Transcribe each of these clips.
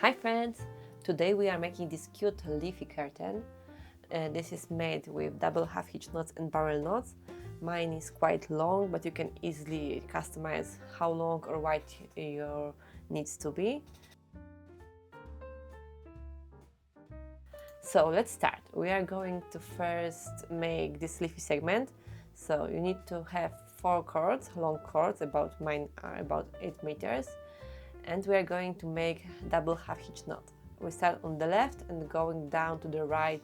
Hi friends! Today we are making this cute leafy curtain. This is made with double half hitch knots and barrel knots. Mine is quite long, but you can easily customize how long or wide your needs to be. So let's start. We are going to first make this leafy segment. So you need to have 4 cords, long cords, mine are about 8 meters. And we are going to make double half hitch knot. We start on the left and going down to the right,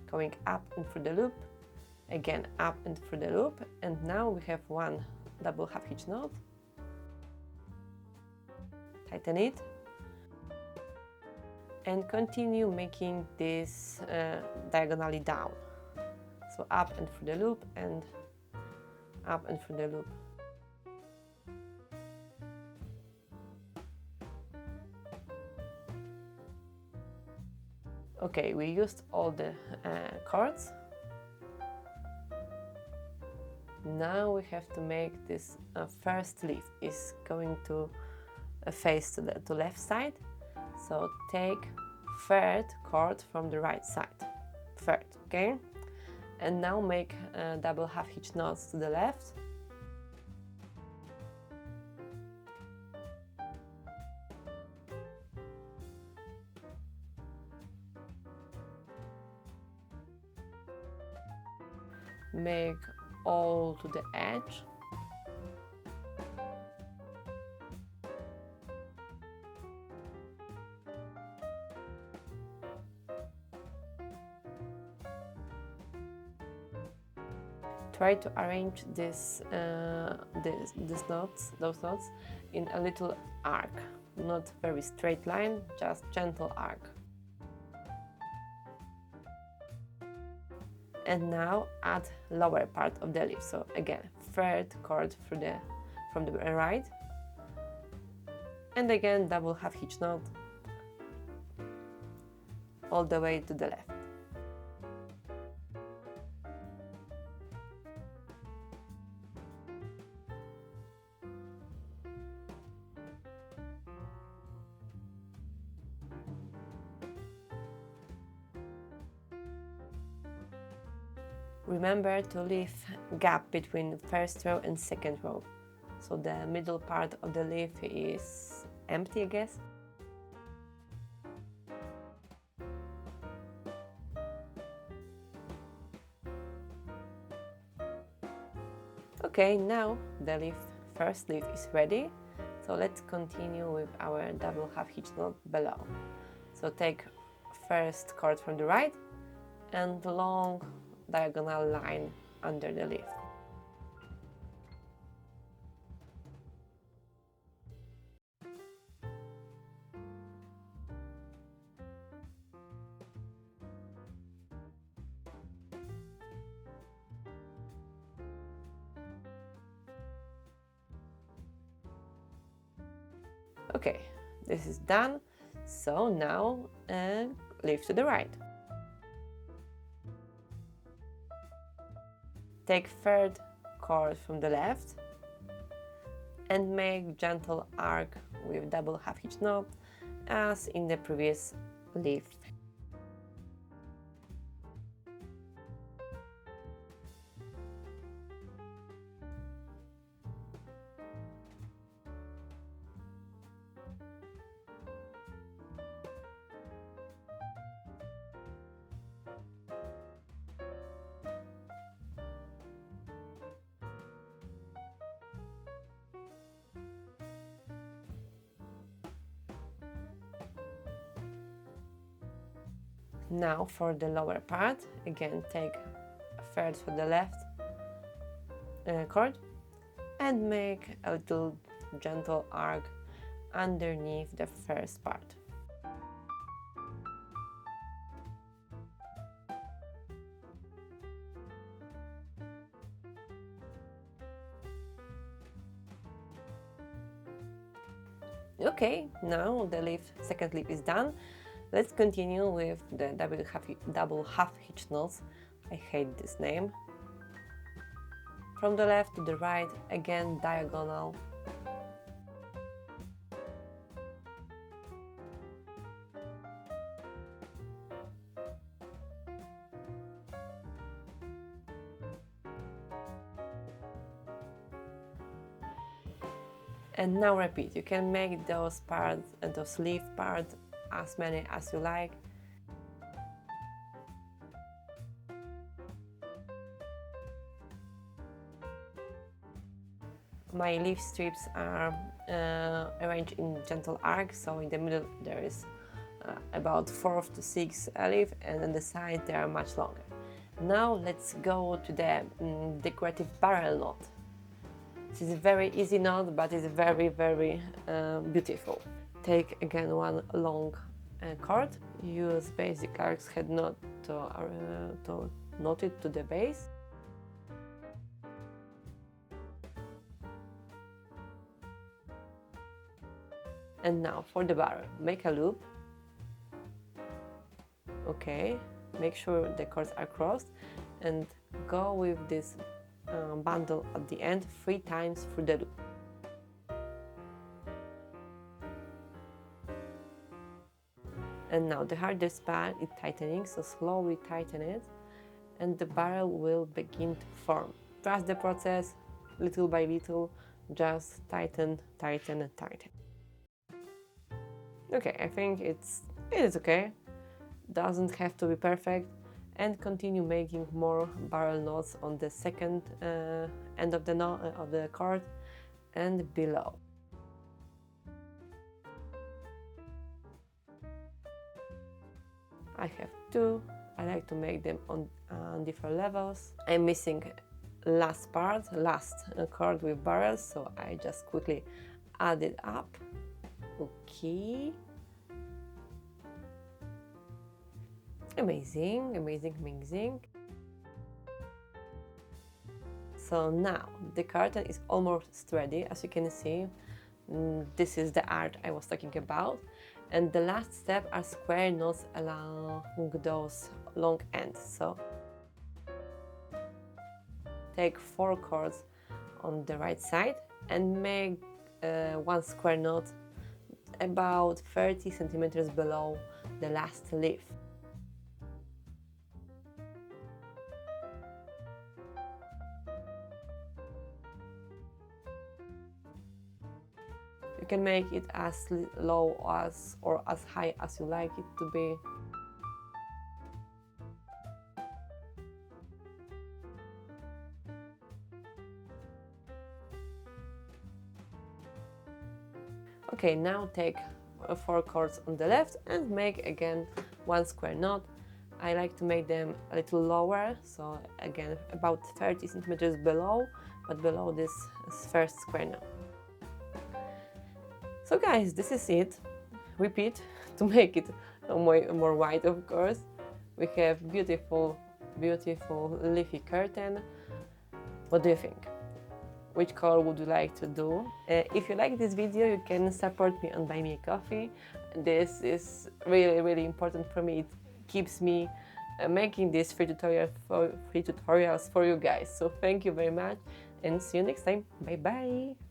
going up and through the loop, again up and through the loop, and now we have 1 double half hitch knot. Tighten it and continue making this diagonally down. So up and through the loop and up and through the loop. Okay, we used all the cords. Now we have to make this first leaf is going to face to the left side. So take 3rd cord from the right side, 3rd, okay? And now make double half hitch knots to the left. Make all to the edge. Try to arrange those knots in a little arc, not very straight line, just gentle arc. And now add lower part of the leaf. So again, 3rd cord from the right, and again double half hitch knot all the way to the left. Remember to leave gap between 1st row and 2nd row. So the middle part of the leaf is empty, I guess. Okay, now the first leaf is ready. So let's continue with our double half hitch knot below. So take 1st cord from the right and long diagonal line under the leaf. Okay, this is done. So now leaf to the right. Take 3rd cord from the left and make gentle arc with double half hitch knot as in the previous leaf. Now for the lower part, again take 3rd for the left cord and make a little gentle arc underneath the first part. Okay, now the 2nd leaf is done. Let's continue with the double half hitch knots. I hate this name. From the left to the right, again diagonal. And now repeat. You can make those parts and those leaf parts as many as you like. My leaf strips are arranged in gentle arcs, so in the middle there is about 4 to 6 leaves, and on the side they are much longer. Now let's go to the decorative barrel knot. This is a very easy knot, but it's very beautiful. Take again one long cord, use basic arcs head knot to knot it to the base. And now for the barrel, make a loop. Okay, make sure the cords are crossed and go with this bundle at the end 3 times through the loop. And now the hardest part is tightening, so slowly tighten it and the barrel will begin to form. Trust the process, little by little, just tighten, tighten and tighten. Okay, I think it is okay. Doesn't have to be perfect, and continue making more barrel knots on the second end of the knot of the cord and below. I have 2. I like to make them on different levels. I'm missing last cord with barrels, so I just quickly add it up. Okay. Amazing, amazing, amazing. So now the curtain is almost ready. As you can see, this is the art I was talking about. And the last step are square knots along those long ends. So take 4 cords on the right side and make 1 square knot about 30 centimeters below the last leaf. You can make it as low as or as high as you like it to be. Okay, now take 4 cords on the left and make again 1 square knot. I like to make them a little lower, so again about 30 centimeters below, but below this first square knot. So guys, this is it. Repeat to make it more wide, of course. We have beautiful leafy curtain. What do you think? Which color would you like to do? If you like this video, you can support me on Buy Me a Coffee. This is really important for me. It keeps me making these free tutorials for you guys. So thank you very much and see you next time. Bye bye!